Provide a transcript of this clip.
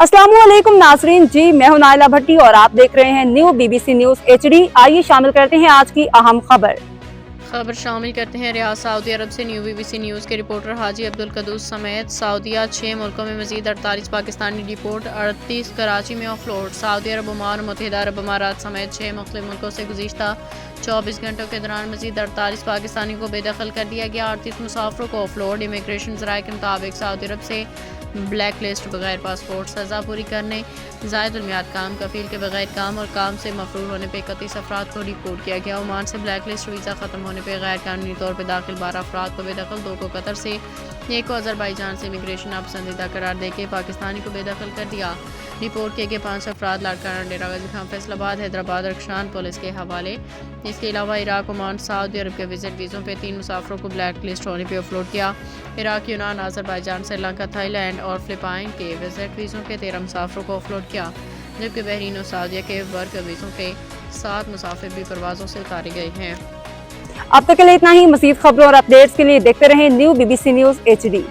अस्सलामुअलैकुम नाजरीन जी, मैं हूं नाइला भट्टी और आप देख रहे हैं न्यू बीबीसी न्यूज एचडी। आइए शामिल करते हैं आज की अहम खबर शामिल करते हैं। रियाद सऊदी अरब से न्यू बीबीसी न्यूज़ के रिपोर्टर हाजी अब्दुल कदूस समेत सऊदीया 6 मुल्कों में मजीद 48 पाकिस्तानी डिपोर्ट, 38 कराची में ऑफलोड। सऊदी अरब, ओमान, मुत्तहिदा अरब अमारात समेत 6 मुख्तलिफ मुल्कों से गुज़िश्ता 24 घंटों के दौरान मजीद 48 पाकिस्तानी को बेदखल कर दिया गया। 38 मुसाफिरों को ऑफलोड। इमिग्रेशन ज़राए के मुताबिक सऊदी अरब से ब्लैक लिस्ट, बगैर पासपोर्ट, सज़ा पूरी करने, ज़ायदुल मियाद काम, कफील के बगैर काम और काम से मफरूर होने पर 31 अफराद को रिपोर्ट किया गया। ओमान से ब्लैक लिस्ट, वीज़ा ख़त्म होने पर गैर कानूनी तौर पर दाखिल 12 अफराद को बेदखल, 2 को कतर से, 1 को अज़रबैजान से इमिग्रेशन नापसंदीदा करार देके पाकिस्तानी को बेदखल कर दिया। रिपोर्ट किए गए 5 अफराद लाड़काना, डेरा गाजी खान, फैसलाबाद, हैदराबाद और रक्षान पुलिस के हवाले। इसके अलावा इराक, ओमान, सऊदी अरब के विजिट वीज़ों पे 3 मुसाफिरों को ब्लैक लिस्ट होने पर ऑफलोड किया। इराक, यूनान, अज़रबैजान, श्रीलंका, थाईलैंड और फिलिपाइन के विजिट वीज़ों के 13 मुसाफिरों को ऑफलोड किया, जबकि बहरीन और सऊदीया के वर्क वीज़ों के 7 मुसाफिर भी परवाज़ों से उतारे गए हैं। अब तक के लिए इतना ही। मज़ीद खबरों और अपडेट्स के लिए देखते रहें न्यू बीबीसी न्यूज एचडी।